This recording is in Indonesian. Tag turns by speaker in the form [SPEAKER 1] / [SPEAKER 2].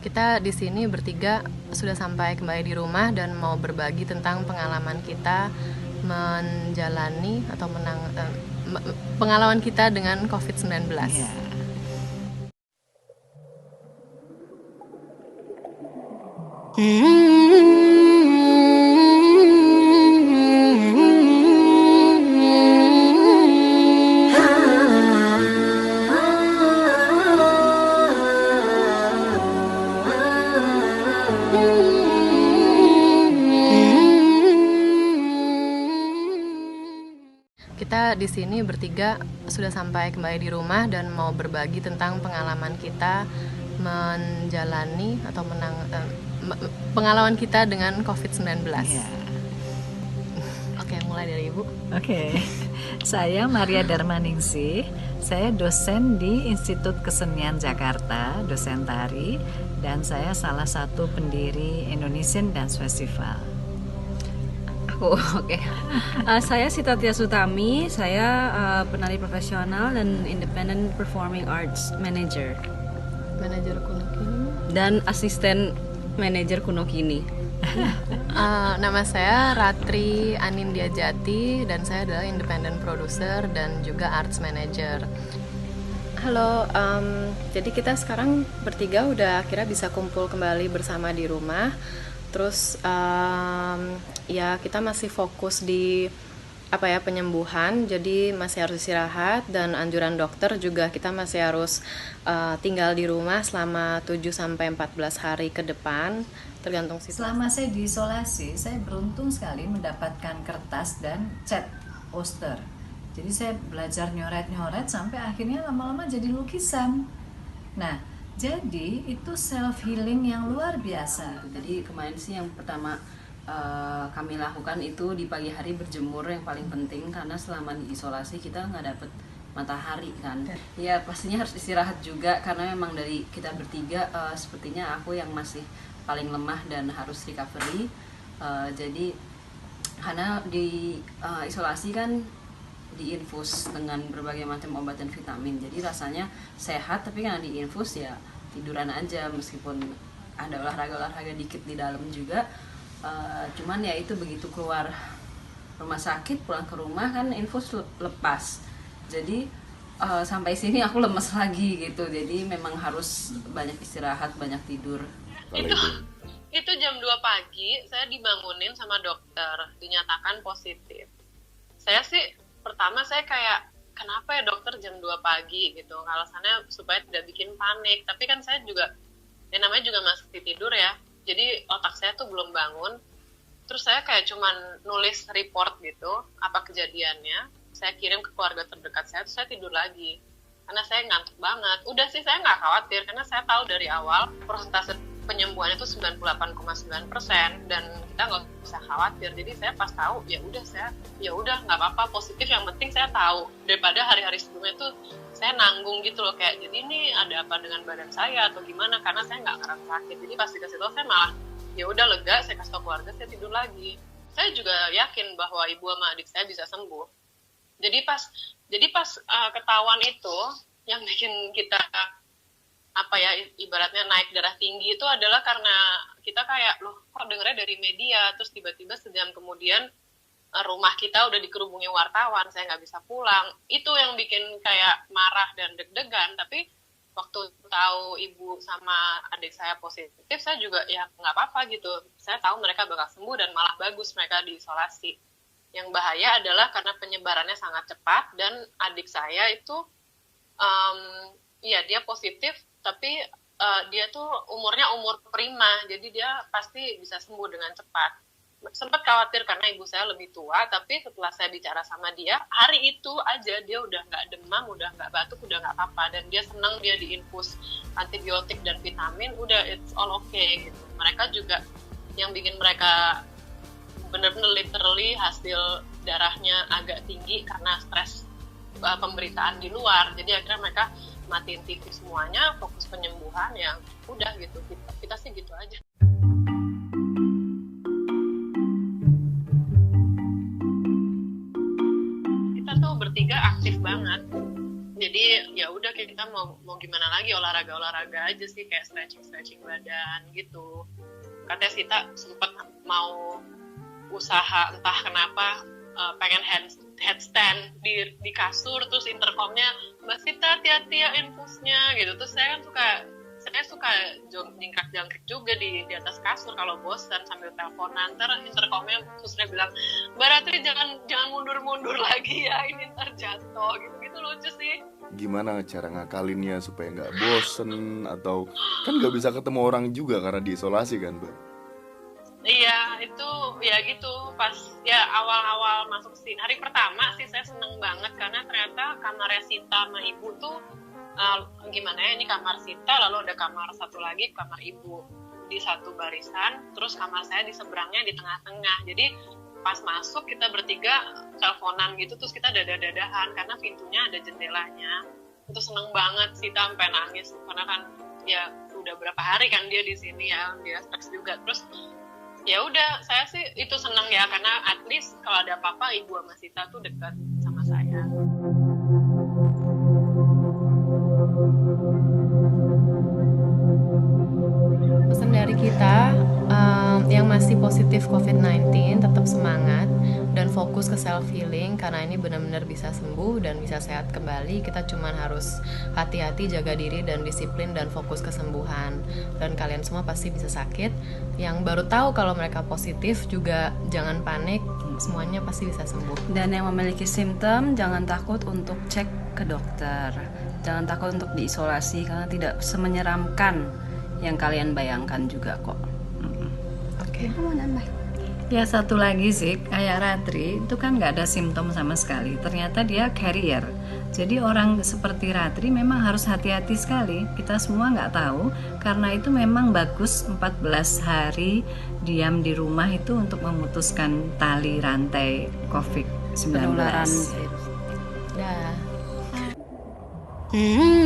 [SPEAKER 1] Kita di sini bertiga sudah sampai kembali di rumah dan mau berbagi tentang pengalaman kita menjalani atau pengalaman kita dengan COVID-19.
[SPEAKER 2] Ya.
[SPEAKER 1] Kita di sini bertiga sudah sampai kembali di rumah dan mau berbagi tentang pengalaman kita menjalani atau pengalaman kita dengan COVID-19.
[SPEAKER 2] Ya.
[SPEAKER 1] Oke, mulai dari Ibu.
[SPEAKER 2] Oke, saya Maria Darmaningsih. Saya dosen di Institut Kesenian Jakarta, dosen tari, dan saya salah satu pendiri Indonesian Dance Festival.
[SPEAKER 3] Oke. Saya Sitatia Sutami, saya penari profesional dan Independent Performing Arts Manager
[SPEAKER 1] Manajer Kuno Kini.
[SPEAKER 3] dan asisten manajer Kuno Kini.
[SPEAKER 1] Nama saya Ratri Anindya Jati dan saya adalah independent producer dan juga arts manager. Halo, jadi kita sekarang bertiga udah akhirnya bisa kumpul kembali bersama di rumah. Terus ya kita masih fokus di penyembuhan, jadi masih harus istirahat dan anjuran dokter juga kita masih harus tinggal di rumah selama 7-14 hari ke depan tergantung situasi.
[SPEAKER 2] Selama saya diisolasi, saya beruntung sekali mendapatkan kertas dan cat poster. Jadi saya belajar nyoret-nyoret sampai akhirnya lama-lama jadi lukisan. Nah, jadi itu self healing yang luar biasa.
[SPEAKER 3] Jadi kemarin sih yang pertama kami lakukan itu di pagi hari berjemur, yang paling penting karena selama di isolasi kita nggak dapet matahari kan. Ya pastinya harus istirahat juga karena memang dari kita bertiga sepertinya aku yang masih paling lemah dan harus recovery. Jadi karena di isolasi kan diinfus dengan berbagai macam obat dan vitamin, jadi rasanya sehat, tapi karena diinfus ya tiduran aja meskipun ada olahraga dikit di dalam juga. Cuman ya itu begitu keluar rumah sakit pulang ke rumah kan infus lepas, jadi sampai sini aku lemes lagi gitu, jadi memang harus banyak istirahat, banyak tidur.
[SPEAKER 1] Itu jam 2 pagi saya dibangunin sama dokter, dinyatakan positif. Saya sih pertama saya kayak kenapa ya dokter jam 2 pagi gitu, alasannya supaya tidak bikin panik, tapi kan saya juga namanya juga masih tidur ya, jadi otak saya tuh belum bangun. Terus saya kayak cuman nulis report gitu apa kejadiannya, saya kirim ke keluarga terdekat saya, terus saya tidur lagi karena saya ngantuk banget. Udah sih saya nggak khawatir karena saya tahu dari awal persentase penyembuhannya itu 98,9% dan kita nggak usah khawatir. Jadi saya pas tahu ya udah nggak apa-apa, positif, yang penting saya tahu, daripada hari-hari sebelumnya tuh saya nanggung gitu loh, kayak jadi ini ada apa dengan badan saya atau gimana, karena saya nggak ngerasa sakit. Jadi pas dikasih tahu saya malah ya udah lega, saya kasih tahu keluarga, saya tidur lagi. Saya juga yakin bahwa ibu sama adik saya bisa sembuh. Jadi pas ketahuan itu yang bikin kita ibaratnya naik darah tinggi itu adalah karena kita kayak loh kok dengernya dari media, terus tiba-tiba sejam kemudian rumah kita udah dikerubungi wartawan, saya nggak bisa pulang. Itu yang bikin kayak marah dan deg-degan. Tapi waktu tahu ibu sama adik saya positif, saya juga ya nggak apa-apa gitu, saya tahu mereka bakal sembuh dan malah bagus mereka diisolasi. Yang bahaya adalah karena penyebarannya sangat cepat dan adik saya itu dia positif, tapi dia tuh umurnya umur prima, jadi dia pasti bisa sembuh dengan cepat. Sempat khawatir karena ibu saya lebih tua, tapi setelah saya bicara sama dia, hari itu aja dia udah nggak demam, udah nggak batuk, udah nggak apa-apa, dan dia senang, dia diinfus antibiotik dan vitamin, udah it's all okay gitu. Mereka juga yang bikin mereka bener-bener literally hasil darahnya agak tinggi karena stres pemberitaan di luar, jadi akhirnya mereka matiin TV semuanya, fokus penyembuhan, yang udah gitu, kita sih gitu aja. Kita tuh bertiga aktif banget, jadi ya udah kita mau gimana lagi, olahraga aja sih, kayak stretching badan gitu. Katanya Sita sempat mau usaha entah kenapa pengen headstand di kasur, terus intercomnya Mbak Sita hati-hati ya infusnya gitu. Terus saya suka jangkrik juga di atas kasur kalau bosan sambil teleponan. Ntar intercomnya terus dia bilang, Mbak Ratri jangan mundur lagi ya, ini ntar jatuh gitu lucu sih.
[SPEAKER 4] Gimana cara ngakalinnya supaya nggak bosen, atau kan nggak bisa ketemu orang juga karena diisolasi kan, Mbak?
[SPEAKER 1] Iya, itu ya gitu. Pas ya awal-awal masuk sini, hari pertama sih saya seneng banget karena ternyata kamarnya Sita sama Ibu tuh gimana ya, ini kamar Sita, lalu ada kamar satu lagi, kamar Ibu di satu barisan, terus kamar saya di seberangnya di tengah-tengah. Jadi pas masuk kita bertiga teleponan gitu, terus kita dada-dadahan karena pintunya ada jendelanya. Itu seneng banget, Sita sampai nangis karena kan ya udah berapa hari kan dia di sini ya, dia stres juga. Terus ya udah, saya sih itu seneng ya karena at least kalau ada apa-apa Ibu sama Sita tuh dekat sama saya.
[SPEAKER 5] Pesan dari kita yang masih positif COVID-19 tetap semangat dan fokus ke self healing karena ini benar-benar bisa sembuh dan bisa sehat kembali. Kita cuma harus hati-hati, jaga diri dan disiplin dan fokus kesembuhan. Dan kalian semua pasti bisa sakit. Yang baru tahu kalau mereka positif juga jangan panik, semuanya pasti bisa sembuh.
[SPEAKER 3] Dan yang memiliki simptom jangan takut untuk cek ke dokter. Jangan takut untuk diisolasi karena tidak semenyeramkan yang kalian bayangkan juga kok.
[SPEAKER 5] Oke.
[SPEAKER 3] Mau nambah?
[SPEAKER 2] Ya satu lagi sih, kayak Ratri itu kan nggak ada simptom sama sekali. Ternyata dia carrier. Jadi orang seperti Ratri memang harus hati-hati sekali. Kita semua nggak tahu, karena itu memang bagus 14 hari diam di rumah itu untuk memutuskan tali rantai COVID-19.
[SPEAKER 3] Penularan.
[SPEAKER 5] Dah.
[SPEAKER 3] Hmm.